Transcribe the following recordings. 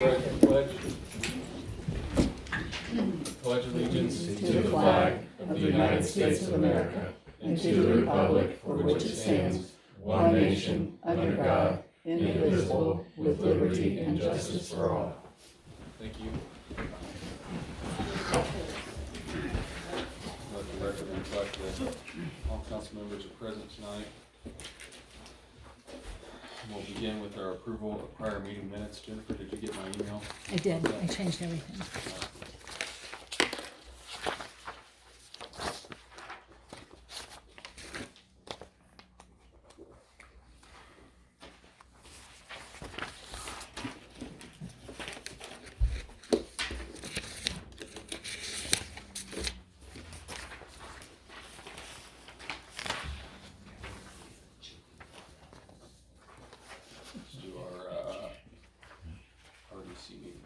Pledge allegiance to the flag of the United States of America and to the republic for which it stands, one nation, under God, indivisible, with liberty and justice for all. Thank you. Let the record reflect that all council members are present tonight. We'll begin with our approval of prior meeting minutes. Jennifer, did you get my email? I did. I changed everything. Let's do our RDC meeting.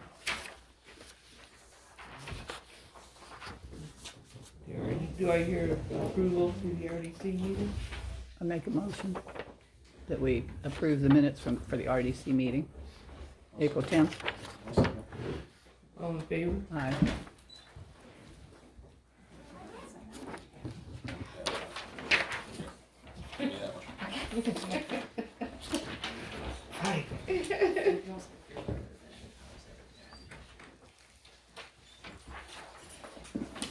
Do I hear approval for the RDC meeting? I make a motion that we approve the minutes for the RDC meeting, April 10th. All in favor? Aye. Give me that one. Aye.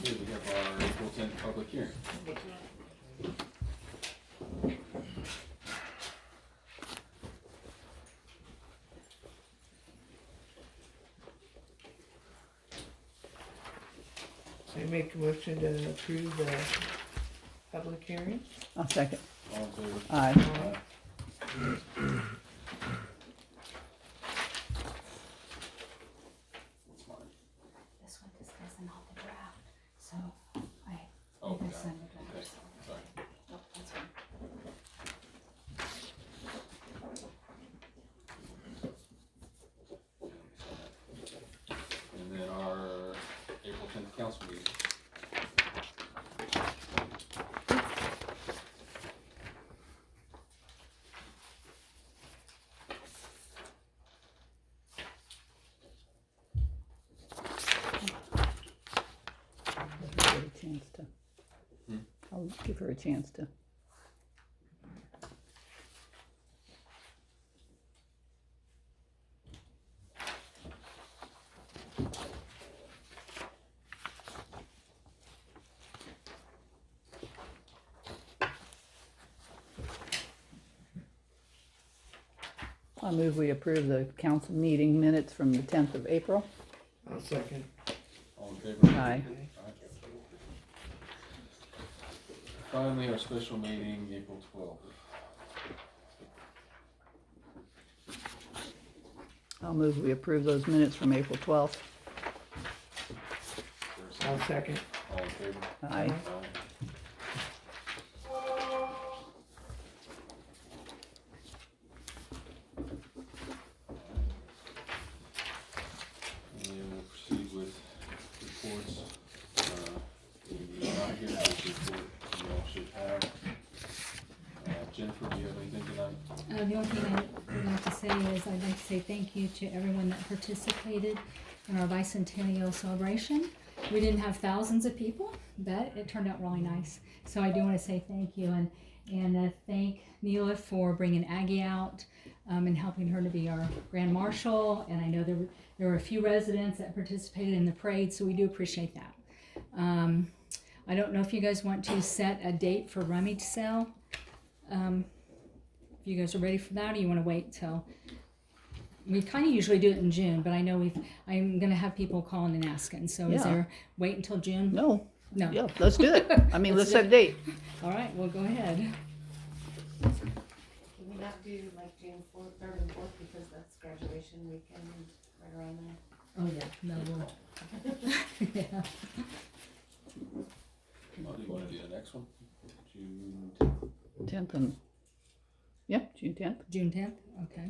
Here we have our April 10th public hearing. I make a motion to approve the public hearing. I'll second. All in favor? Aye. What's mine? This one discussing all the draft, so I Oh, think I got it. sent the Okay, draft. sorry. Oh, that's fine. And then our April 10th council meeting. I'll give her a chance to. Hmm? I'll give her a chance to. I move we approve the council meeting minutes from the 10th of April. I'll second. All in favor? Aye. Finally, our special meeting, April 12th. I'll move we approve those minutes from April 12th. I'll second. All in favor? Aye. And then we'll proceed with reports. We're not here for this report, you all should have. Jennifer, do you have anything tonight? The only thing I would like to say is I'd like to say thank you to everyone that participated in our bicentennial celebration. We didn't have thousands of people, but it turned out really nice. So I do want to say thank you and thank Neela for bringing Aggie out and helping her to be our Grand Marshal. And I know there were a few residents that participated in the parade, so we do appreciate that. I don't know if you guys want to set a date for rummage sale. If you guys are ready for that, or you want to wait till, we kind of usually do it in June, but I know I'm going to have people calling and asking. So is Yeah. there, wait until June? No. No. Yeah, let's do it. I mean, let's set a date. All right, well, go ahead. Can we not do like June 4th, 3rd and 4th because that's graduation weekend right around there? Oh, yeah, no, we'll, yeah. Oh, do you want to do the next one? June 10th and, yeah, June 10th. June 10th, okay.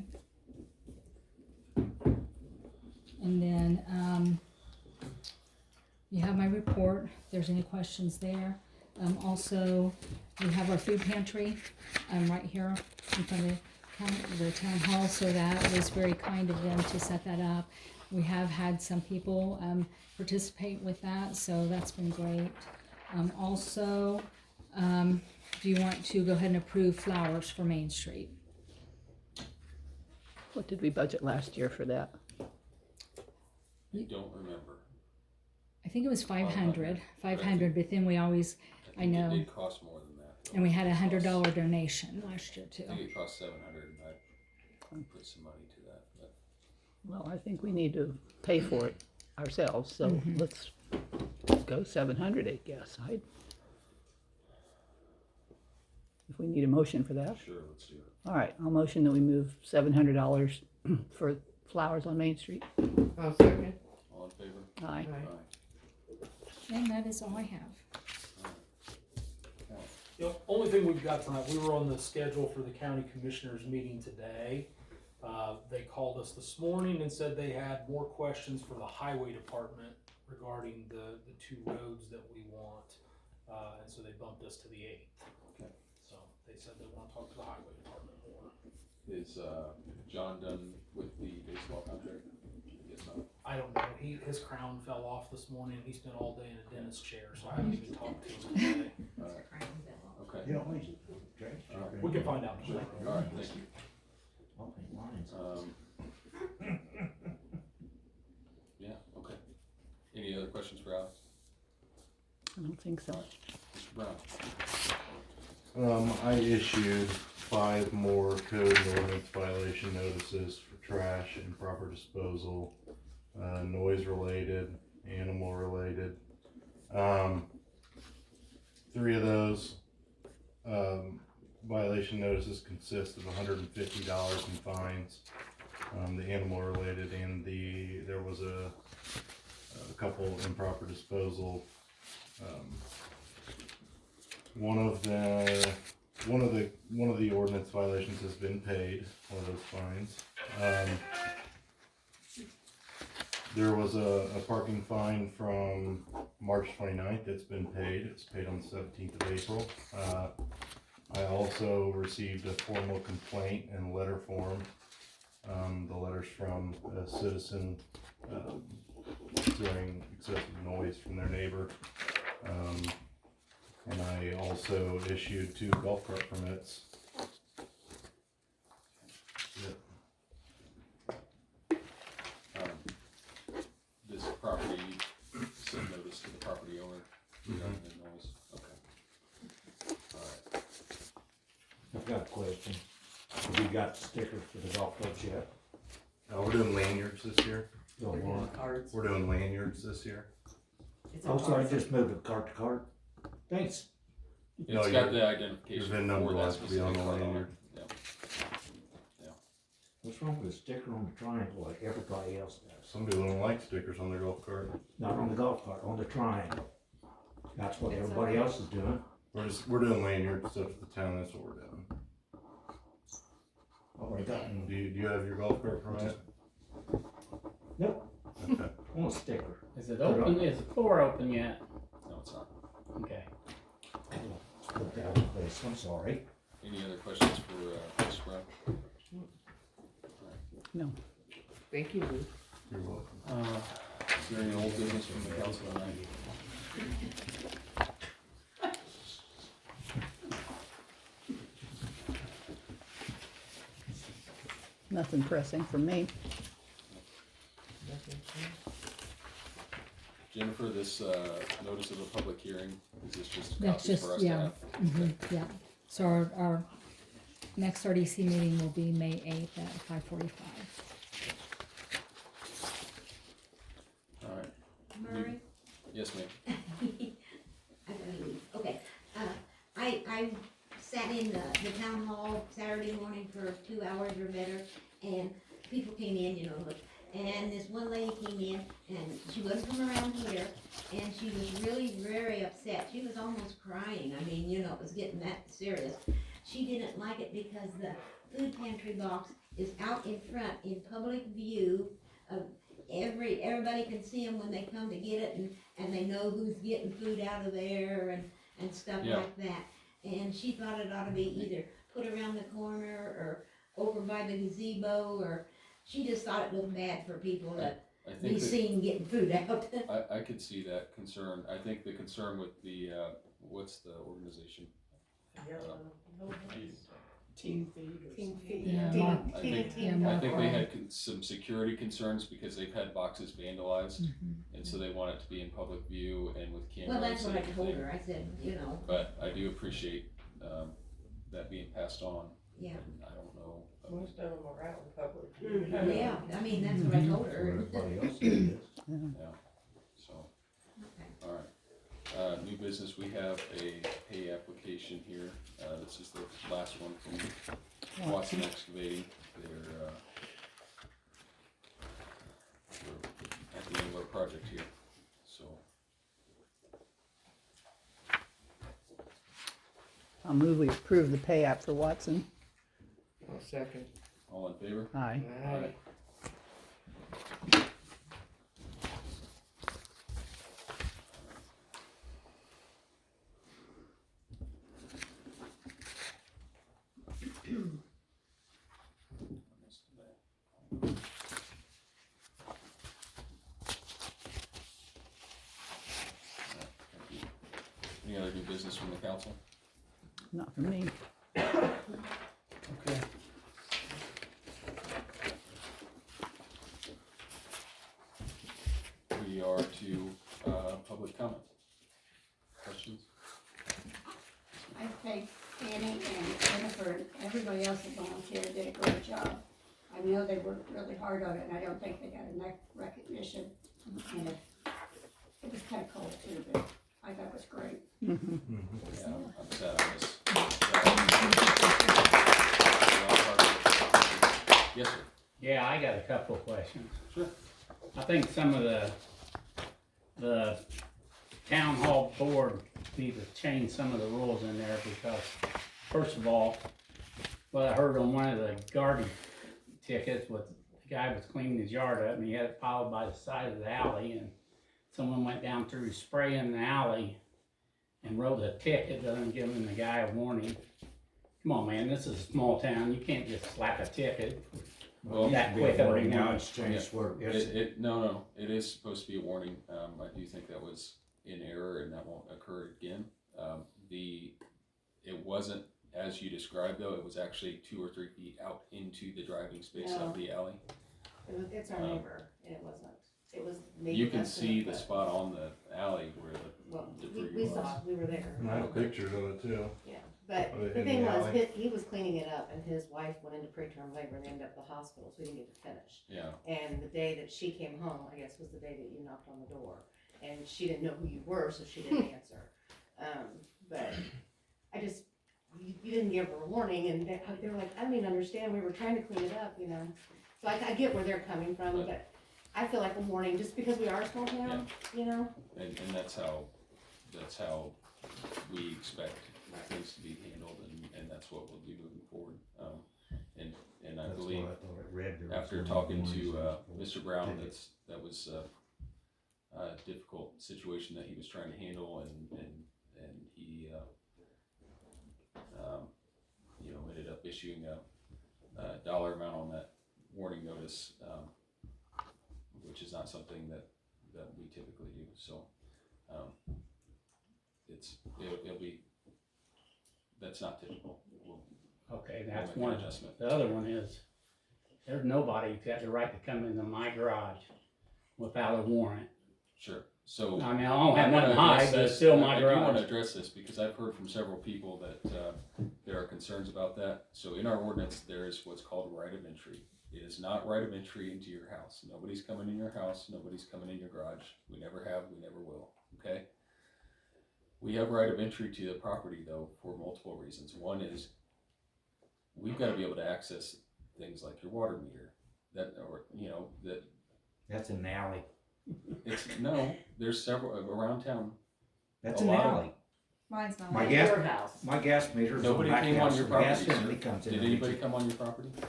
And then, you have my report, if there's any questions there. Also, we have our food pantry, right here in front of the town hall, so that was very kind of them to set that up. We have had some people participate with that, so that's been great. Also, do you want to go ahead and approve flowers for Main Street? What did we budget last year for that? I don't remember. I think it was 500, 500, 500, but then we always, I know. It did cost more than that. though. And we had It cost- $100 donation last year too. I think it cost 700, and I put some money to that, but Well, I think we need to pay for it ourselves, so let's go 700, I guess. If we need a motion for that. sure, let's do it. All right, I'll motion that we move $700 for flowers on Main Street. I'll second. All in favor? Aye. Aye. Aye. And that is all I have. The only thing we've got tonight, we were on the schedule for the county commissioners meeting today. They called us this morning and said they had more questions for the highway department regarding the two roads that we want. And so they bumped us to the 8th. Okay. So they said they want to talk to the highway department more. Is John done with the baseball contract? I guess not. I don't know, his crown fell off this morning. He spent all day in a dentist chair, so I haven't even talked to him today. All right. Okay. You don't need All right. We can find out. Sure. All right, thank you. I'll paint lines. Yeah, okay. Any other questions for Alex? I don't think so. Mr. Brown? I issued 5 more code and ordinance violation notices for trash and improper disposal, noise related, animal related. 3 of those violation notices consist of $150 in fines. The animal related and there was a couple improper disposal. One of the ordinance violations has been paid, one of those fines. There was a parking fine from March 29th, it's been paid, it's paid on the 17th of April. I also received a formal complaint in letter form. The letter's from a citizen doing excessive noise from their neighbor. And I also issued 2 golf cart permits. This property, send notice to the property owner regarding the noise, okay. All right, I've got a question. Have you got stickers for the golf clubs yet? We're doing lanyards this year. Don't want. Cards. We're doing lanyards this year. It's Oh, sorry, I just moved it cart to cart. Thanks. No, it's got the identification your VIN number for will that have to be on specific the card owner. lanyard. Yeah. What's wrong with a sticker on the triangle like everybody else does? Some people don't like stickers on their golf cart. Not on the golf cart, on the triangle. That's what It's everybody alright. else is doing. We're doing lanyard stuff at the town, that's what we're doing. Already gotten. Do you have your golf cart permit? Nope, Okay. I want a sticker. Is it open? Is the floor open yet? No, it's not. Okay. Let's put that in place, I'm sorry. Any other questions for Mr. Brown? No. Thank you, Lou. You're welcome. Is there any old business from the council tonight? Nothing pressing for me. Jennifer, this notice of a public hearing, is this just That's copies for just, us to yeah, have? yeah. So our next RDC meeting will be May 8th at 5:45. All right, Murray? yes, ma'am. I gotta leave. Okay, I sat in the town hall Saturday morning for 2 hours or better, and people came in, you know, look, and this one lady came in, and she wasn't from around here, and she was really very upset. She was almost crying. I mean, you know, it was getting that serious. She didn't like it because the food pantry box is out in front in public view of everybody can see them when they come to get it, and they know who's getting food out of there and stuff Yeah. like that. And she thought it ought to be either put around the corner or over by the gazebo, or she just thought it looked bad for people that, I be think that, seen getting food out. I could see that concern. I think the concern with the, what's the organization? Team feed. Team feed. Yeah, Team- Mark. I team- think- team I think they dot org. had some security concerns because they've had boxes vandalized, and so they want it to be in public view and with cameras. Well, that's what I and told everything. her, I said, you know, But I do appreciate, that being passed on. yeah, I don't know. Most of them are out in public. yeah, I mean, that's what I told her. Everybody else is. So, Okay. all right. New business, we have a pay application here. This is the last one from Watson Excavating. They're we're at the end of our project here, so. I'll move we approve the pay app for Watson. I'll second. All in favor? Aye. Aye. Any other new business from the council? Not for me. Okay. We are to, public comment. Questions? I think Annie and Jennifer and everybody else that volunteered did a great job. I know they worked really hard on it, and I don't think they got enough recognition. And it was kind of cold too, but I thought it was great. Yeah, I'm sad I missed. Yes, sir. Yeah, I got a couple of questions. Sure. I think some of the town hall board need to change some of the rules in there because, first of all, what I heard on one of the garden tickets was the guy was cleaning his yard up and he had it piled by the side of the alley and someone went down through spraying the alley and wrote a ticket, doesn't give the guy a warning. Come on, man, this is a small town, you can't just slap a ticket. Well, That quick of a Now warning. it's changed where it's, No, it is supposed to be a warning. I do think that was in error and that won't occur again. It wasn't as you described though, it was actually 2 or 3 feet out into the driving space of the alley. It's our neighbor, and it was maybe. You can less than a see the foot. spot on the alley where Well, the we debris was. saw, it. We were there. And I have pictures of it too. Yeah, but Of it the in thing the was, alley. he was cleaning it up, and his wife went into preterm labor, and they ended up at the hospital, so he didn't get to finish. Yeah, And the day that she came home, I guess, was the day that you knocked on the door, and she didn't know who you were, so she didn't answer. But I just, you didn't give her a warning, and they were like, I don't even understand, we were trying to clean it up, you know? So I get where they're coming from, but I feel like a warning, just because we are a small town, you know? and that's how we expect things to be handled and that's what we'll do moving forward. And I that's believe what I thought it read. There was after one talking warnings to and- Mr. Brown, that was a difficult situation that he was trying to handle, and he ended up issuing a dollar amount on that warning notice, which is not something that we typically do. So it'll be, that's not typical. Okay, We'll that's make an one. adjustment. The other one is, there's nobody got the right to come into my garage without a warrant. Sure. So I mean, I don't have I wanna nothing to hide, address but it's this. still my I do want to garage. address this because I've heard from several people that there are concerns about that. So in our ordinance, there is what's called right of entry. It is not right of entry into your house. Nobody's coming in your house. Nobody's coming in your garage. We never have. We never will. Okay. We have right of entry to the property though for multiple reasons. One is we've got to be able to access things like your water meter. That That's an alley. there's several around town. That's A an lot of- alley. Mine's not. My At gas, your house. my gas meter's on Nobody the back came on house. your The gas property, sir. company comes in. Did and anybody reads come on your property? it.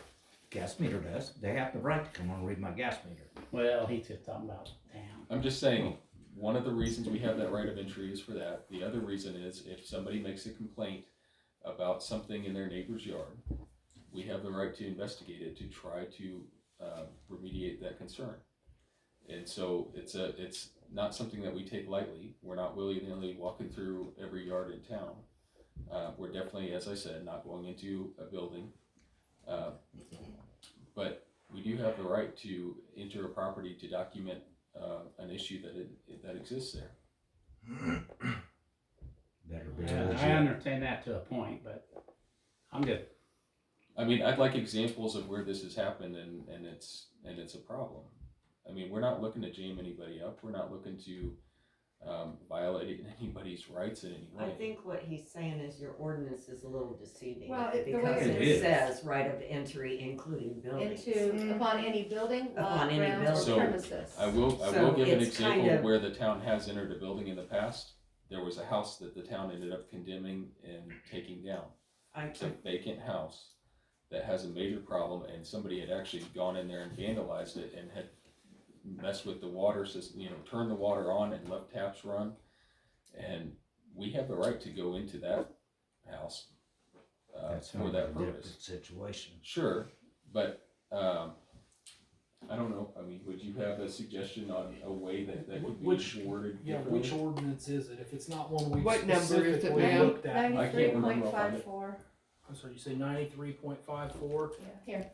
Gas meter does. They have the right to come on and read my gas meter. Well, he's just talking about town. I'm just saying, one of the reasons we have that right of entry is for that. The other reason is if somebody makes a complaint about something in their neighbor's yard, we have the right to investigate it to try to remediate that concern. And so it's not something that we take lightly. We're not willy-nilly walking through every yard in town. We're definitely, as I said, not going into a building. But we do have the right to enter a property to document an issue that exists there. Better be I legit. understand that to a point, but I'm just, I mean, I'd like examples of where this has happened and it's a problem. I mean, we're not looking to jam anybody up. We're not looking to violate anybody's rights in any I way. think what he's saying is your ordinance is a little deceiving. Well, the way Because it it is. says right of entry including buildings. Into, upon any building, Upon lot, any grounds, building. or So, premises. I will So give an it's example kind of- where the town has entered a building in the past. There was a house that the town ended up condemning and taking down. It's a vacant house that has a major problem, and somebody had actually gone in there and vandalized it and had messed with the water system, turned the water on and left taps run. And we have the right to go into that house That's for that a different purpose. situation. Sure, but I don't know. I mean, would you have a suggestion on a way that could be Which- worded Yeah, differently? which ordinance is it? If it's not one we What number is it specifically now? looked at. I can't remember off of it. 93.54. I'm sorry, you say 93.54? Here,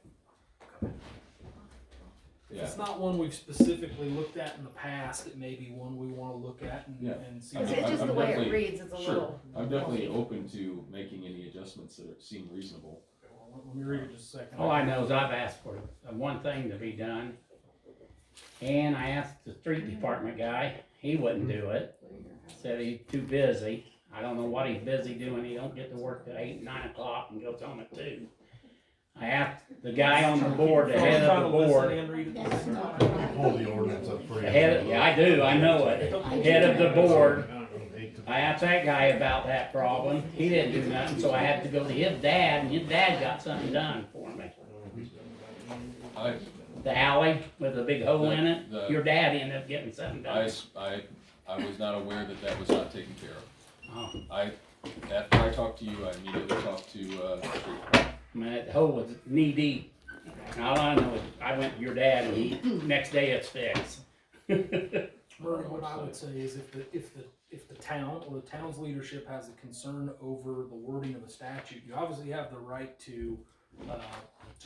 If Yeah. it's not one we've specifically looked at in the past, it may be one we wanna look at Yeah. and see. it's I'm- just I'm the way it definitely- reads, it's a Sure, little. I'm definitely open to making any adjustments that seem reasonable. Well, let me read it just a second. all I know is I've asked for one thing to be done. And I asked the street department guy, he wouldn't do it. Said he's too busy. I don't know what he's busy doing. He don't get to work till 8, 9 o'clock and goes home at 2. I asked the guy on the board, the head of the board, Pull the ordinance up for you. the head, yeah, I do, I know it. Head of the board, I asked that guy about that problem. He didn't do nothing, so I had to go to his dad, and his dad got something done for me. I, The alley with a big hole in it, The- your dad ended up getting something I, done. I was not aware that was not taken care of. Oh, After I talked to you, I immediately talked to, the street. I mean, that hole was knee deep. And all I know is I went to your dad and next day it's fixed. Murray, what I would say is if the town or the town's leadership has a concern over the wording of a statute, you obviously have the right to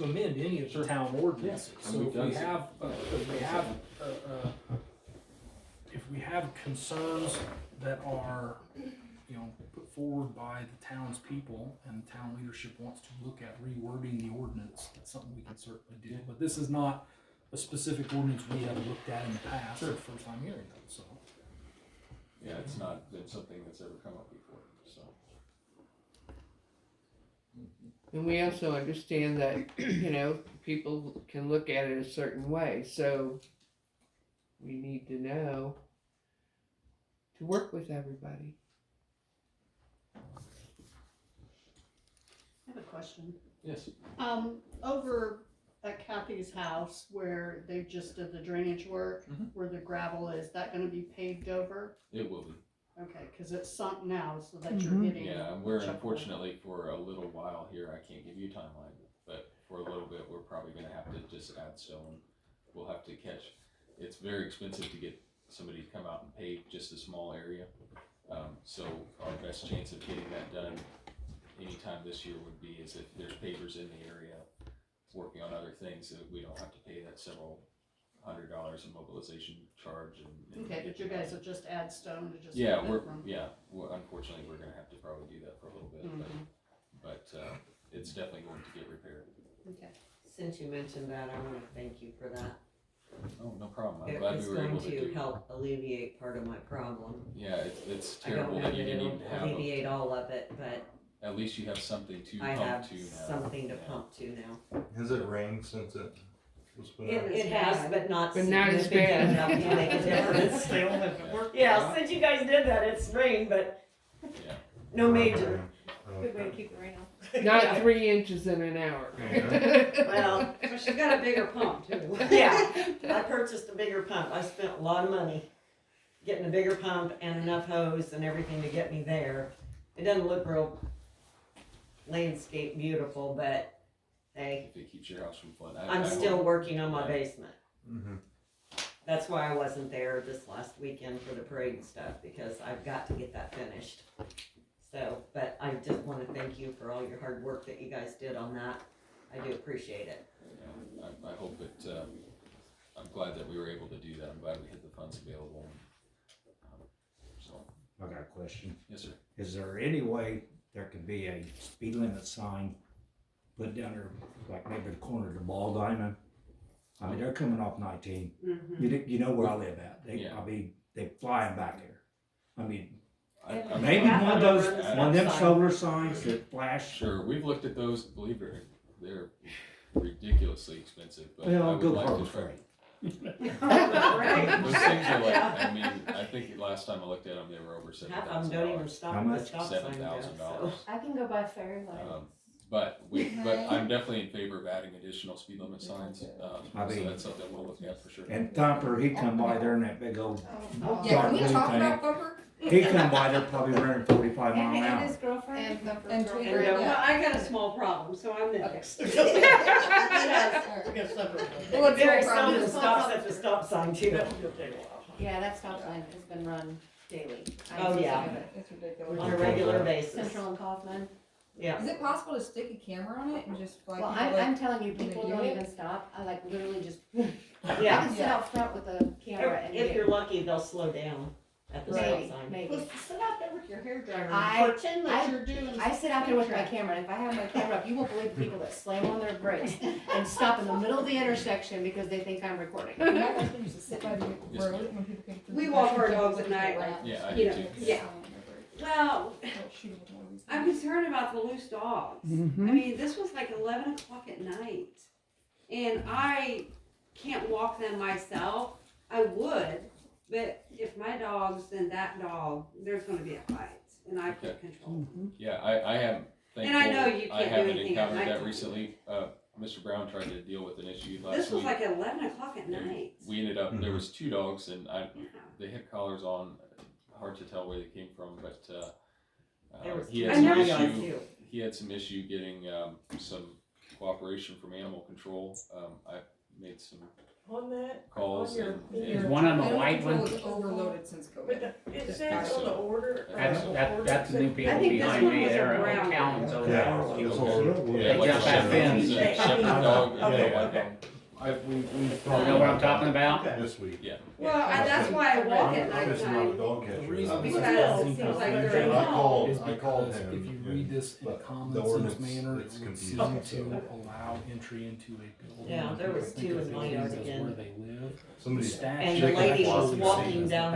amend any of the Sure. town ordinances. Yeah, and So we've if we done so. have, if we have concerns that are, put forward by the townspeople and town leadership wants to look at rewording the ordinance, that's something we can certainly do. But this is not a specific ordinance we have looked at in the past, it's the first time hearing it, so. Yeah, it's not been something that's ever come up before, so. And we also understand that, people can look at it a certain way, so we need to know to work with everybody. I have a question. Yes. Over at Kathy's house where they just did the drainage work, Mhm. where the gravel is, that gonna be paved over? It will be. Okay, cause it's sunk now, so that you're Mhm. hitting. Yeah, and we're chuckle. unfortunately for a little while here, I can't give you a timeline, but for a little bit, we're probably gonna have to just add stone. We'll have to catch, it's very expensive to get somebody to come out and pave just a small area. So our best chance of getting that done anytime this year would be is if there's pavers in the area working on other things, that we don't have to pay that several $100 in mobilization charge and. Okay, but you guys will just add stone to just. Yeah, move it from- unfortunately, we're gonna have to probably do that for a little bit, Mhm. but it's definitely going to get repaired. Okay. Since you mentioned that, I wanna thank you for that. Oh, no problem, I'm It glad was we were going able to to do. help alleviate part of my problem. Yeah, it's I don't terrible know that you that didn't it'll even have, alleviate all of it, but at least you have something to I pump have to now. something to Yeah. pump to now. Has it rained since it was put out? It has, but not But not as significant bad. enough to make a difference. Still haven't worked. Yeah, since you guys did that, it's rained, but Yeah. no major. Good way to keep the rain off. Not 3 inches in an hour. Well, she's got a bigger pump too. Yeah, I purchased a bigger pump. I spent a lot of money getting a bigger pump and enough hose and everything to get me there. It doesn't look real landscape beautiful, but hey, If it keeps your house from flooding. I'm still working on my basement. Mhm. That's why I wasn't there this last weekend for the parade and stuff, because I've got to get that finished. So, but I just wanna thank you for all your hard work that you guys did on that. I do appreciate it. Yeah, I hope that, I'm glad that we were able to do that. I'm glad we had the funds available. So, I got a question. yes, sir. Is there any way there could be a speed limit sign put down there, like maybe the corner of the Ball Diamond? I mean, they're coming off 19. You know where I live at. Yeah. I mean, they flying back there. I mean, I'm maybe Yeah, one of those, stop one of them sign. solar signs that flash. sure, we've looked at those, believe it, they're ridiculously expensive, but I Well, would go like Harbor to try. Freight. Those things are like, I mean, I think last time I looked at them, they were over Half of them don't even $7,000. stop How at the much? stop sign, Jeff, $7,000. so. I can go buy fairy lights. But I'm definitely in favor of adding additional speed limit signs, I so mean- that's something we'll look at for sure. And Thumper, he come by there in that big old Yeah, dark can we blue talk thing. about Bumper? He come by there probably running 45 mile an And hour. his girlfriend. And Tweety And, Bird, well, yeah. I got a small problem, so I'm next. Well, it's Very no problem. seldom stops at the stop sign too. Yeah, that stop sign has been run daily. I Oh, see yeah. some of it. It's ridiculous. On a regular basis. Central and Kaufman. Yeah. Is it possible to stick a camera on it and just like? Well, people, I'm telling you, when they people do don't it? even stop. I like literally just, I Yeah. can sit out front with a camera and If get- you're lucky, they'll slow down at the stop maybe, sign. maybe. Well, sit out there with your hairdryer I- and pretend that you're doing. I sit out there with my speed camera, and if I have my camera up, you won't believe the people that slam on their brakes and stop in the middle of the intersection because they think I'm recording. My husband used to sit by the Yes, road when people came through. We the walk our construction dogs people at would night, go like, out. Yeah, I you do know, too. yeah. Well, Shoot 'em with one of these I'm things. concerned about the loose dogs. Mhm. I mean, this was like 11 o'clock at night, and I can't walk them myself. I would, but if my dog's and that dog, there's going to be a fight, and I can't control. Yeah, I am And I know thankful, you I can't do haven't anything at encountered that nighttime. recently. Mr. Brown tried to deal with an issue This last was week. like 11 o'clock at night. We ended up, there was 2 dogs and Yeah. they had collars on, hard to tell where they came from, but, There was he two had some never- dogs issue, too. he had some issue getting, some cooperation from animal control. I made some On that, calls on your- and, your- Is one of them a Animal white control one? is overloaded since but COVID. it Just says on the so. order. That's the new people I think this behind one me, was a they're brown accountants over Yeah. there. yeah, They like a jump that shepherd, fence. it's a shepherd dog and Okay, a white okay. dog. We You know what I'm talking about? This week. Yeah. Well, that's why I walk at I'm just not a nighttime. dog The catcher. reason Because it's it seems like confusing they're And I called, is I called because him. if you read this in a but common the sense ordinance, manner, it's it would confusing, seem to so. allow entry into a building. Yeah, and there people was think 2 of in my things yard as again. Where they live. Somebody, And the lady was walking down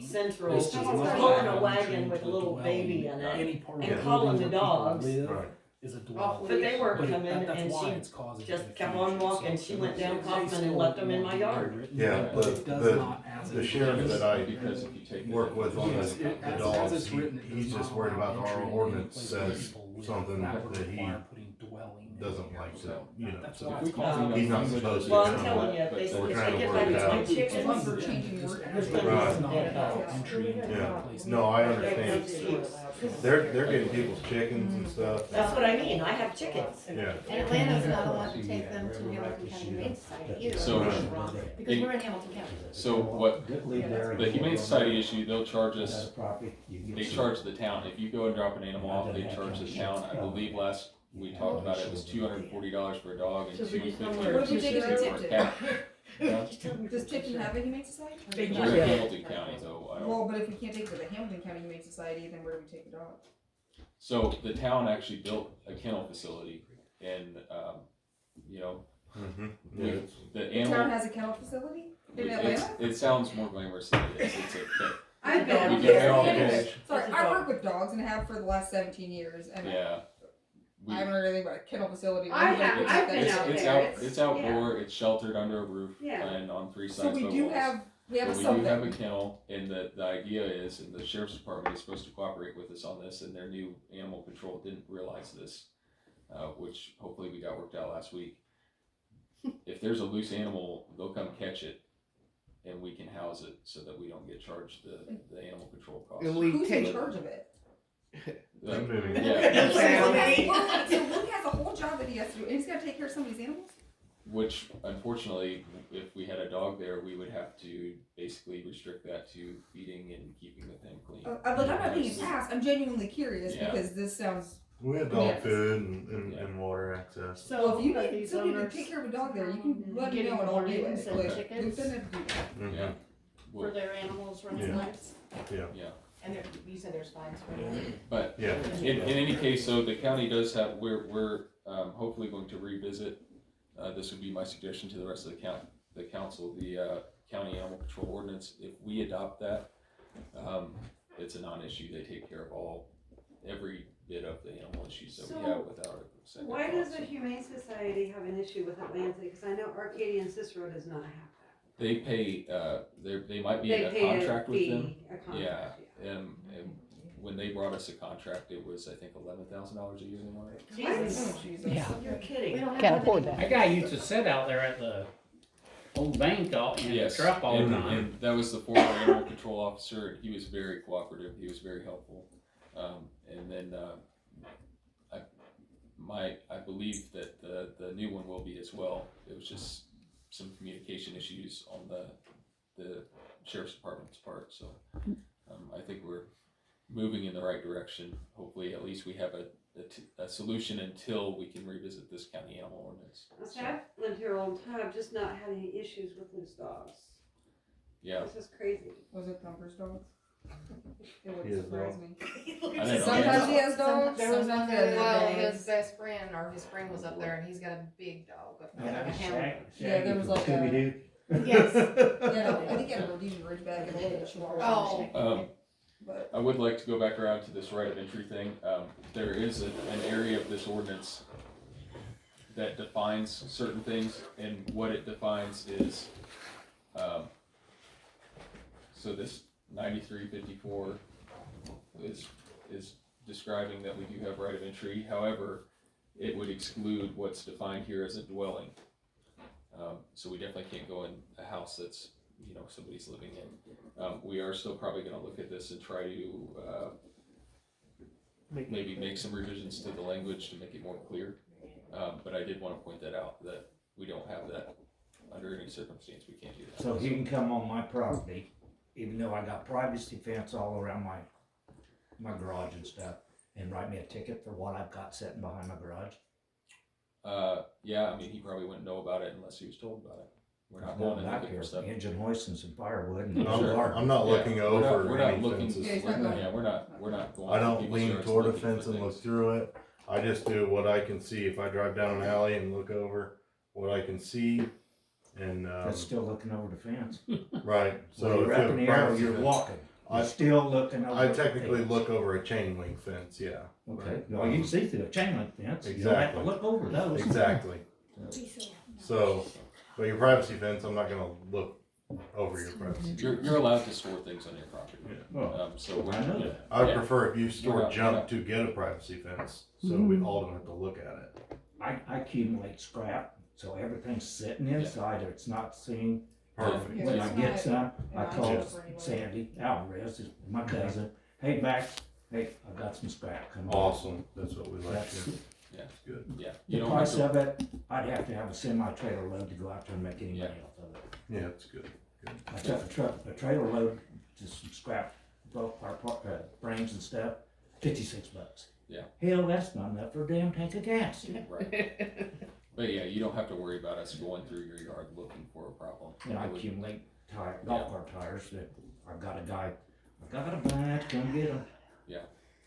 Central, This does not pulling allow a wagon entry with a into little dwelling. baby in it. Any part of and the calling building the where people dogs. live right. is a dwelling. But they weren't But coming, that's and why she it's causing just kept confusion. on walking. So She went down they Kaufman and still left them in want my to yard. be written, Yeah, but but it does the- not as the it sheriff is. that I Because if you take work with on Yes, the as dogs, it's written, it he's does just not worried allow about our entry in any ordinance place where says people live. something That would that he require putting dwelling in doesn't there. like to, So you know, that's so why If we it's call causing them, He's not we would supposed to just- Well, come I'm telling on, you, if but they, so if we're they trying to get work back it to out. my As long chickens, as we're changing word. There's Right. not allowed entry into Yeah. a place. No, I they're understand. They're getting people's chickens and stuff. that's what I mean. I have chickens. Yeah. And Atlanta's not allowed to take them to Hamilton County Humane Society either, So- which is wrong, because In- we're in Hamilton County. So what, the Humane Society issue, they'll charge us, They they charge the town. If you go and drop an animal off, they charge the town. I believe last we talked about it was $240 for a dog and So we just $250 don't What if we take it to for a Tipton? cat. Huh? Does Tipton have a humane society? We're in Yeah. Hamilton County though, I don't. Well, but if we can't take it to the Hamilton County Humane Society, then where do we take the dog? So the town actually built a kennel facility and, you know, Mm-hmm. we, Yeah. the The town animal, has a kennel facility in it's, Atlanta? it sounds more glamorous than it is. It's a kennel. I've been We out get there. all Anyway, this. sorry, I work with dogs and have for the last 17 years, and Yeah. We- I haven't heard anything about a kennel facility. I have- It's- I've been it's- out it's there. out- It's- It's outdoor, it's sheltered under a roof Yeah. and on 3 So sides we by do walls. have, we have But we do have a something. kennel, and the idea is, and the sheriff's department is supposed to cooperate with us on this, and their new animal control didn't realize this, which hopefully we got worked out last week. If there's a loose animal, they'll come catch it, and we can house it so that we don't get charged the animal control costs. And we Who's take, in charge of it? Yeah, So Luke has a whole job that he has to do, and he's gotta take care of somebody's animals? which unfortunately, if we had a dog there, we would have to basically restrict that to feeding and keeping the pen clean. I'm not being a pass. I'm genuinely curious Yeah. because this sounds. We have dog Yes. food and water access. So Well, if you are need these somebody to owners take care of a dog there, you can let me getting know and I'll do it. warnings and But tickets? we've been able to do that. Mhm. Yeah. for Well, their animals running Yeah. lights? And there, you said there's fines for that. but Yeah. in any case, so the county does have, we're hopefully going to revisit, this would be my suggestion to the rest of the council, the county animal control ordinance. If we adopt that, it's a non-issue. They take care of every bit of the animal issues that we have without a second Why thought. does the Humane Society have an issue with Atlantic? Because I know Arcadia and Cicero does not have that. They pay, they might be They in a pay contract with them. fee, a contract, And when they brought us a contract, it was, I think, $11,000 a year they wanted. Oh, Jesus. Yeah. You're kidding. We don't have Can't that afford anymore. That guy used to sit out there at the old bank all, in the Yes, truck all the and, time. and that was the former animal control officer, and he was very cooperative, he was very helpful. And then, I believe that the new one will be as well. It was just some communication issues on the sheriff's department's part, so. I think we're moving in the right direction. Hopefully, at least we have a solution until we can revisit this county animal ordinance. See, I've lived here a long time, I've just not had any issues with loose dogs. Yeah, This is crazy. Was it Thumper's dogs? It would His surprise dog. me. I don't know. Sometimes he has dogs. There was sometimes one he has well, dogs. his best friend or his friend was up there and he's got a big dog. Yeah, that was Hammer. Shaggy. Yeah, there was like a. Scooby-Doo. Yes. Yeah, I think he had a Rhodesian Ridgeback and a little Chihuahua. Oh. But I would like to go back around to this right of entry thing. There is an area of this ordinance that defines certain things, and what it defines is, so this 9354 is describing that we do have right of entry. However, it would exclude what's defined here as a dwelling. So we definitely can't go in a house that's, somebody's living in. We are still probably gonna look at this and try to, maybe make some revisions to the language to make it more clear. But I did wanna point that out, that we don't have that under any circumstance, we can't do that. So he can come on my property, even though I got privacy fence all around my garage and stuff, and write me a ticket for what I've got sitting behind my garage. Yeah, I mean, he probably wouldn't know about it unless he was told about it. We're not I'm going going in back looking here, for stuff. engine hoist and some firewood and I'm, Sure. garden. I'm not Yeah, looking over we're not any looking, fences. Yeah, he's not going- we're not going. I through don't people's lean yards toward a looking for fence and look things. through it. I just do what I can see. If I drive down an alley and look over what I can see, and That's still looking over the fence. right. So So you're if up you in have the air, privacy you're fence- walking. You're I- still looking over. I the technically fence. look over a chain link fence. Yeah. Okay, well, you can see through a chain link fence. You don't have to Exactly. look over those. Exactly. So, but your privacy fence, I'm not gonna look over your privacy. You're allowed to store things on your property. Well, So we're, I know that. I would yeah. prefer if you We're store not- junk we're not- to get a privacy fence, so we all don't have to look at it. I accumulate scrap, so everything's sitting inside, or it's not seen. Perfect. Yeah, When it's I get not- some, I yeah, call it's not anyway. Sandy Alvarez, is my cousin. Hey, Max, hey, I've got some scrap coming. Awesome. That's what we like That's to. Yeah. That's good. yeah, the you don't have price to, of it. I'd have to have a semi-trailer load to go out there and make any money off of it. Yeah, it's good. I took a trailer load to some scrap, broke our frames and stuff, $56. Yeah. Hell, that's not enough for a damn tank of gas. right. But yeah, you don't have to worry about us going through your yard looking for a problem. And I It would- accumulate golf cart tires that I've got a guy, I've got a bunch, come get them.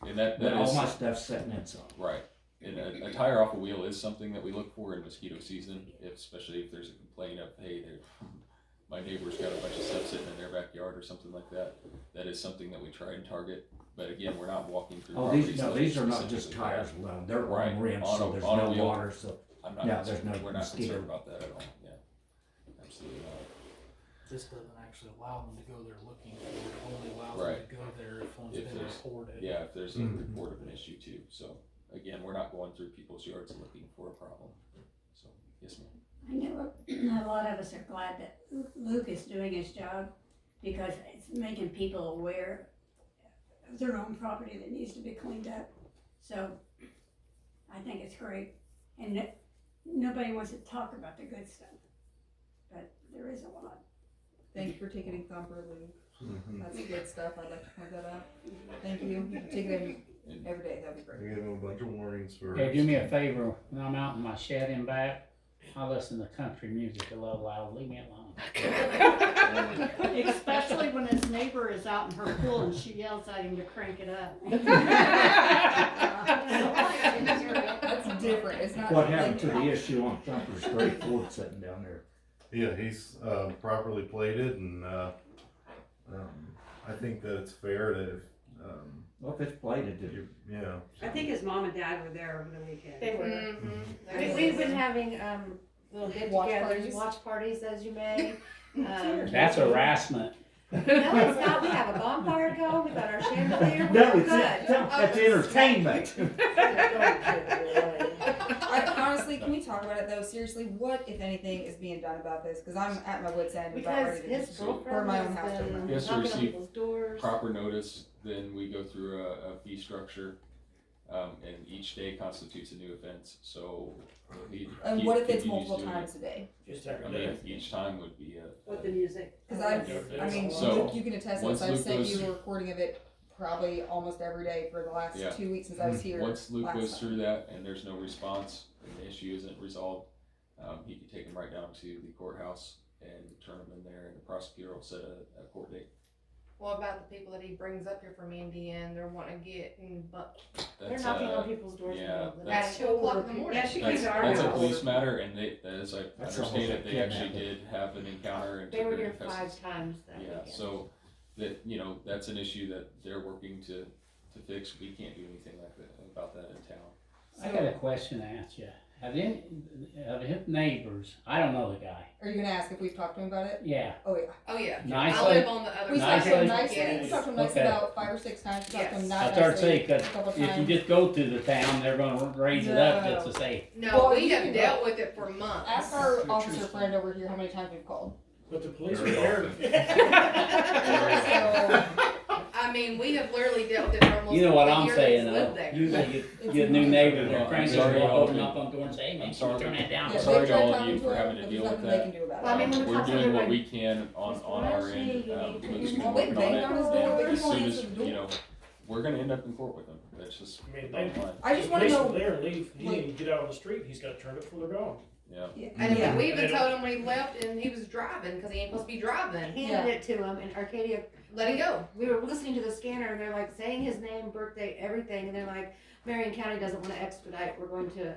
And that But all is, my stuff's sitting inside. right. And a tire off a wheel is something that we look for in mosquito season, especially if there's a complaint of, hey, my neighbor's got a bunch of stuff sitting in their backyard or something like that. That is something that we try and target. But again, we're not walking through Oh, properties. these, no, looking these are not just specifically for that. tires alone, they're Right. on rims, On so a- there's on a no wheel. water, so. I'm not Yeah, concerned, there's no we're not mosquito. concerned about that at all, yeah. Absolutely not. This doesn't actually allow them to go there looking for it, it only allows Right. them to go there if one's If been there's- reported. Yeah, if there's a Mhm. report of an issue too, so, again, we're not going through people's yards and looking for a problem, so, yes, ma'am. I know a lot of us are glad that Luke is doing his job because it's making people aware of their own property that needs to be cleaned up. So I think it's great. And nobody wants to talk about the good stuff, but there is a lot. Thank you for ticketing Thumper, Lou. Mhm. That's good stuff. I'd like to point that out. Thank you. You can ticket him every day. That'd be We great. gave him a bunch of warnings for. Hey, do me a favor, when I'm out in my shed in back, I listen to country music a little loud, leave me alone. Especially when his neighbor is out in her pool and she yells at him to crank it up. That's different. It's not. What happened to the issue on Thumper Straight Ford sitting down there? Yeah, he's properly plated, and I think that it's fair that if, Well, if it's plated, yeah. I think his mom and dad were there over the weekend. They were. We've been having, little Watch get-togethers, parties? watch parties, as you may. That's harassment. No, it's not. We have a bonfire going. We got our chandelier. No, We're it's good. that's entertainment. Honestly, can we talk about it though? Seriously, what, if anything, is being done about this? Because I'm at my wit's end about Because ready to his just girlfriend burn my own has house down. been He has to knocking on receive people's doors. proper notice, then we go through a fee structure, and each day constitutes a new offense, so. And what if it's multiple times a day? I mean, each time would be With the music. Because I mean, So, Luke, you can attest to once this. I've Luke sent goes- you a recording of it probably almost every day for the last Yeah. 2 weeks since I was here. Once Luke last goes time. through that and there's no response and the issue isn't resolved, he can take him right down to the courthouse and turn him in there, and the prosecutor will set a court date. What about the people that he brings up here from Indiana? They're wanting to get, but they're That's, knocking on people's doors. yeah, at that's- 2 o'clock in the morning. Yeah, she came That's, to our that's a house. police matter, and they, as I That's understand almost it, they like actually kidnapping. did have an encounter and They took were her here into custody. 5 times that Yeah, weekend. so that, that's an issue that they're working to fix. We can't do anything like that about that in town. I got a question to ask you. Have his neighbors, I don't know the guy, Are you gonna ask if we've talked to him about it? yeah, Oh yeah. Oh, yeah. Nicely. I live on the other We side. talked to him Nicely? nicely. We talked to him nicely Okay. about 5 or 6 times. We talked to him Yes. not I started nicely saying, a cause couple if you times. just go to the town, they're gonna raise it up just to say, No, Well, we you have can dealt with it for months. Ask our officer friend over here how many times we've called. But the police are Very there. I mean, we have literally dealt with it for almost you know what a I'm year saying that though. he's lived there. Usually you get a new neighbor, they're I'm cranky, sorry, they y'all. open up on the door and say, hey, man, I'm can you sorry. turn that down? Yeah, sorry they've to tried all of talking you to for her, having to but deal there's with nothing they that. can do about it. Well, I mean, when We're doing what we can on our end. Luke's been Well, working on bang it, on his door, and but as he won't soon answer as, the door. we're gonna end up in court with them. That's just I mean, the bottom line. I just wanna Police know. are there and leave. He like- didn't even get out on the street. He's got to turn it before they're gone. Yeah. Yeah. And Yeah. we even They told him when he left and he was driving, because he ain't supposed to be driving. Handed it to him, and Arcadia, Let him go. we were listening to the scanner, and they're like saying his name, birthday, everything, and they're like, Marion County doesn't want to expedite, we're going to,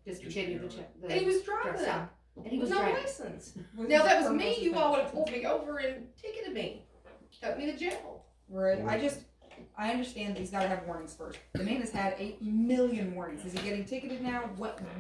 discontinue the check. And he was driving. stop. And he With was no driving. license. Was Now, his that was phone me, was you back? all would have pulled me over and ticketed me. Took me to jail. Right. I understand that he's got to have warnings first. The man has had 8 million warnings. Is he getting ticketed now?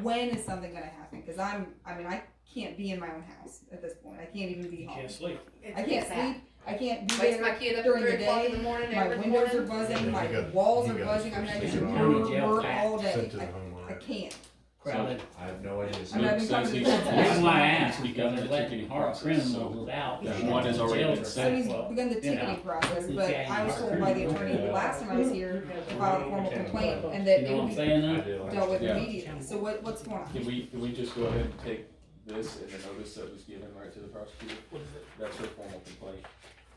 When is something going to happen? Because I can't be in my own house at this point. I can't even be You home. can't sleep. I can't sleep. I can't be Wakes there my kid up at during 3 the o'clock in day. the morning My every windows are morning. buzzing. My You got- walls you are got buzzing. I mean, I just sent work all Sent to day. the home I can't. Crowded. I have no idea. I mean, I've Luke been says talking to he's the The police. reason why I asked, He's because begun they're the letting ticketing hard process, criminals out. that They're one has already jails been are So sent. he's well, begun the you ticketing know. process, but Okay. I was told by the attorney the last time I was here to file a formal complaint and that You it know what would I'm be saying I though? do. dealt with Yeah. immediately. So what's going on? Can we just go ahead and take this and the notice that was given right to the prosecutor? What is it? That's her formal complaint.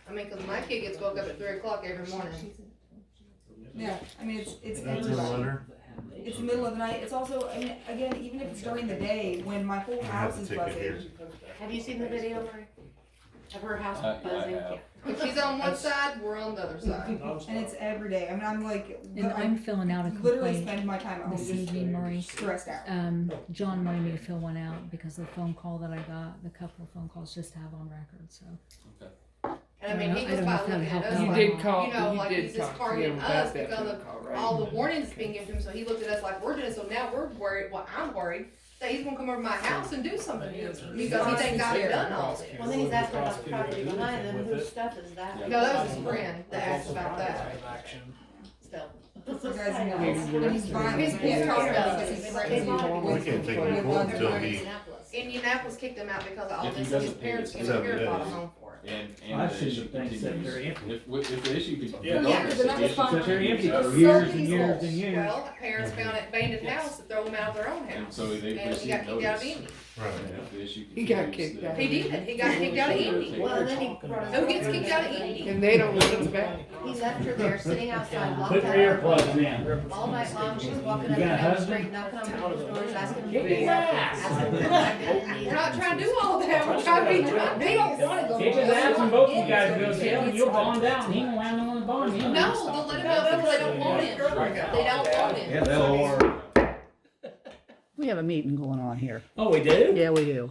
I mean, because my kid gets woke up at 3 o'clock every morning. Yeah, I mean it's That's a everybody. letter. It's the middle of the night. It's also, I mean, again, even if it's during the day when my whole I house have is the ticket here. buzzing. Have you seen the video, Mary? Of her house I buzzing? have. If she's on one side, we're on the other side. And it's every day. I mean, I'm like, And I'm filling out a literally complaint spend my time at home this just evening, Maurice. stressed out. John wanted me to fill one out because of the phone call that I got, the couple of phone calls just to have on record, so. And I mean, he I was don't know if probably that looking at helped us out. You like, did call, you know, you like did he's just talk to him targeting about us that because phone of call, right? all the warnings that's being given to him. So he looked at us like we're doing it. So now we're worried. Well, I'm worried that he's gonna come over to my house and do something to me because he thinks I've done all this. Well, then he's asking about the property behind him, whose stuff is that? No, that was his friend that asked about that. Still. You guys know, and he's violent. He's You can't talk pissed about off. it because he threatens you We with can't take him to with court guns until and he. knives. Indianapolis kicked him out because of all If he this. doesn't His pay parents his came up here 7 and bought a days. home for him. And I've the seen issue the things that continues. they're empty. If the issue continues. Yeah, Yeah, because they're not the issue responding. They're empty continues. for years and years and years. Well, parents found an abandoned house to throw them out of their own And house. so they've And he received got kicked out of notice. Indy. Right. If the issue He got continues, kicked then- out. He did, he got kicked out of Indy. Well, then he brought Who gets kicked out of Indy? And they don't want him back. He left her there, sitting outside, locked Put out. your earplugs in. All night long, she was walking up You and got a down the husband? street, knocking on people's doors, asking them for Kick his food. ass. Asking for- We're not trying to do all that, we're trying to be, They don't wanna go. Kick his ass and both you guys go to jail and you'll bond out. He won't have no one to bond him. no, they'll let him go because they don't want him. They don't want him. Yeah, they'll. We have a meeting going on here. Oh, we do? Yeah, we do.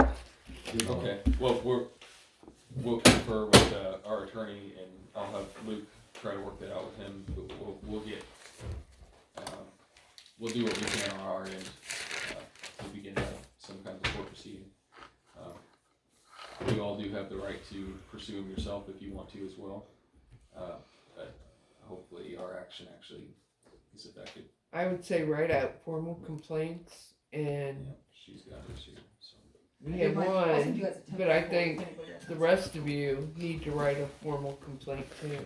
Okay, well, we'll confer with, our attorney and I'll have Luke try to work that out with him, but we'll get, we'll do what we can on our end, to begin some kind of court proceeding. You all do have the right to pursue him yourself if you want to as well, but hopefully our action actually is effective. I would say write out formal complaints and She's got hers here, so. we have I'll send you one, guys a but I template think for anybody else. the rest of you need to write a formal complaint too.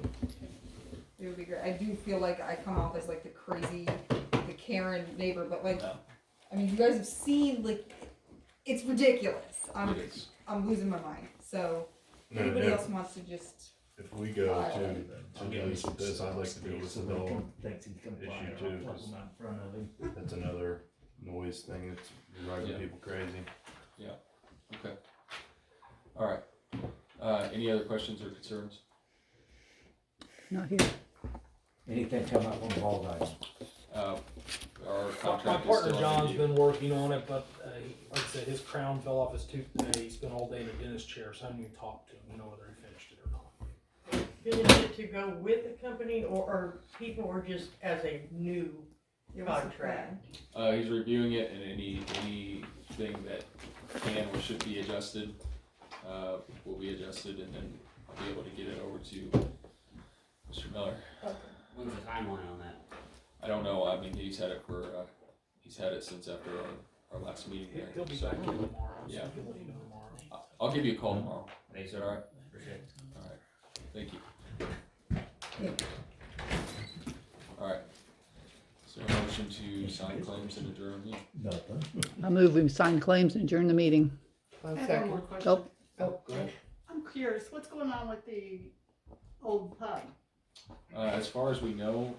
It would be great. I do feel like I come off as like the crazy, the Karen neighbor, but like, No. I mean, you guys have seen, like, it's ridiculous. It is. I'm losing my mind. So, No, anybody no. else wants to just, If we go to deal with this, I'd like to deal with the dog Thinks he's gonna fly issue it, too, I'll 'cause plug him out in front of him. that's another noise thing that's driving Yeah. people crazy. Okay. All right. Any other questions or concerns? Not here. Anything come up on ball diamond? Our My contract is partner still John's under review. been working on it, but, like I said, his crown fell off his tooth today, he spent all day in a dentist chair, so I haven't even talked to him, to know whether he finished it or not. Finished it to go with the company or people or just as a new contract? He's reviewing it and anything that can or should be adjusted, will be adjusted and then I'll be able to get it over to Mr. Miller. When's the timeline on that? I don't know, I mean, he's had it since after our last meeting there. He'll be so- back in tomorrow, so Yeah. he can let you know tomorrow. I'll give you a call tomorrow. Thanks, Is that all right? Appreciate it. All right, thank you. All right. So a motion to sign claims and adjourn the meeting. Nothing. I move we sign claims and adjourn the meeting. I'll I have one second. more question. Oh, Oh, go ahead. I'm curious, what's going on with the old pub? As far as we know,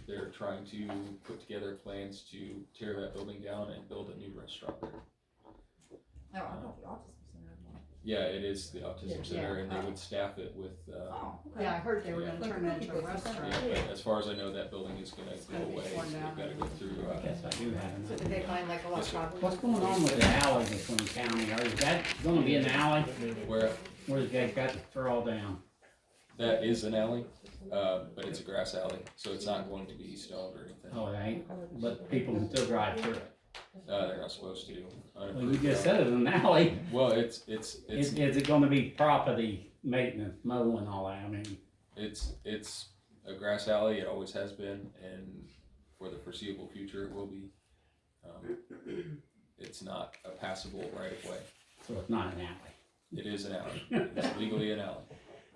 they're trying to put together plans to tear that building down and build a new restaurant there. oh, I thought the autism center had one. Yeah, it is the autism center and they would staff it with, Oh, okay. Yeah, I heard they were gonna Like turn it cookie into a places, restaurant. yeah, but as far as I know, that building is gonna It's go gonna be away. torn So down. they've gotta go through, I guess I do have So it. did they find like a lot Yes, of sir. problems? What's going on with the alley between county? Is that gonna be an alley where, where they got to throw down? that is an alley, but it's a grass alley, so it's not going to be stoned or anything. Oh, it ain't, but people can still drive through it. They're not supposed to. Well, you just said it's an alley. Well, it's Is it gonna be property maintenance, mow and all that? I mean, it's a grass alley, it always has been, and for the foreseeable future, it will be. It's not a passable right of way. so it's not an alley. It is an alley. It's legally an alley.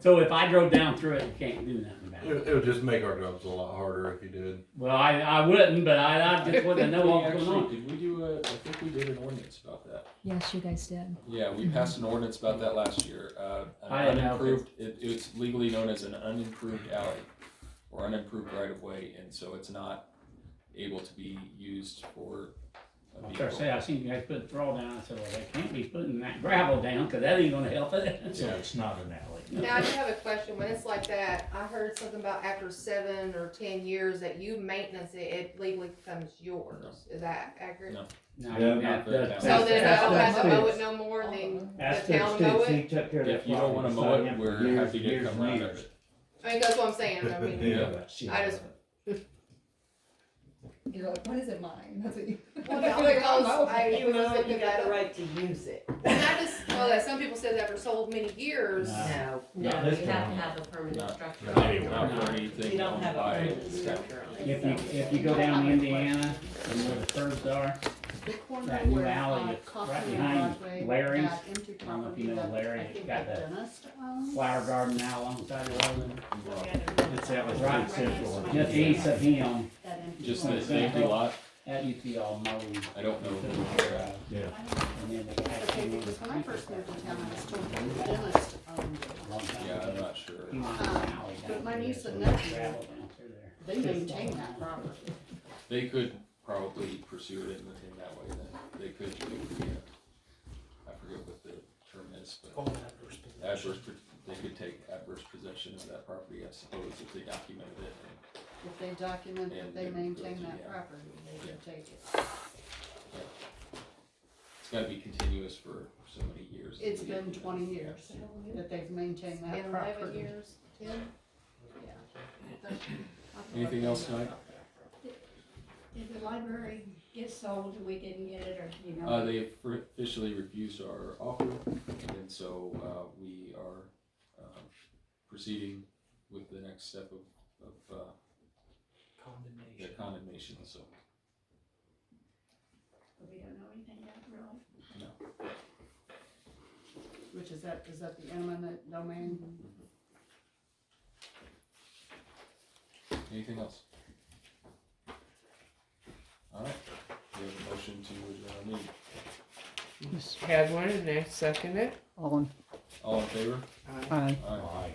So if I drove down through it, you can't do nothing about it. It would just make our jobs a lot harder if you did. Well, I wouldn't, but I just wouldn't know what was going on. Did we do I think we did an ordinance about that. Yes, you guys did. Yeah, we passed an ordinance about that last year. I didn't know if Unimproved, it's legally known as an unimproved alley or unimproved right of way, and so it's not able to be used for a I started vehicle. saying, I seen you guys put the throw down. I said, well, they can't be putting that gravel down, cause that ain't gonna help it. So it's not an alley. Now, I do have a question. When it's like that, I heard something about after 7 or 10 years that you maintenance it, it legally becomes yours. Is that accurate? No. No, Yeah, that- very that- So then I don't have to mow that's- it no more, then That's the town mow it? He took care of that. If you don't wanna mow property, it, so we're years, happy to years come and around years. it. I mean, that's what I'm saying. I mean, Yeah. I just, You're like, when is it mine? That's what you. well, You're no, like, because oh, no. I You was know, looking you got at the it. right to use it. And I just, well, that some people said after so many years. No. No, Not you this have one. to have a permanent Not- structure. Not for anything You don't owned have a by permanent the town. structure. If you go down to Indiana and where the curbs are, The corner that new where, alley, it's Coffee right and behind Broadway, Larry's. that empty I don't know if property you know that Larry, I it's think got the that dentist owns. flower garden now alongside the road. It's that was Right. right central. Just east of him, That empty Just lot. the empty lot, that used to be all mowed. I don't know where they're at. Yeah. And then the guy Okay, came in because when I with first moved to town, I was told that the dentist owned it. a long time Yeah, I'm ago. not sure. He was in an alley But down my there, niece so and there's nephew, gravel down through there. they maintain that property. They could probably pursue it in that way then. They could do the, I forget what the term is, but Call it adverse possession. they could take adverse possession of that property, I suppose, if they documented it. If they document that And they they would go maintain to- that yeah. property, they can take it. It's gotta be continuous for so many years. It's been 20 years that they've maintained that 11 property. years, 10? Anything else tonight? Did the library get sold, we didn't get it, or, you know? They officially refused our offer, and so, we are, proceeding with the next step of the Condemnation. condemnation, so, We don't know anything yet, really. no. Which is that the eminent domain? Anything else? Alright, we have a motion to adjourn our meeting. Had one and I second it. All in, All in favor? Aye. aye. Aye.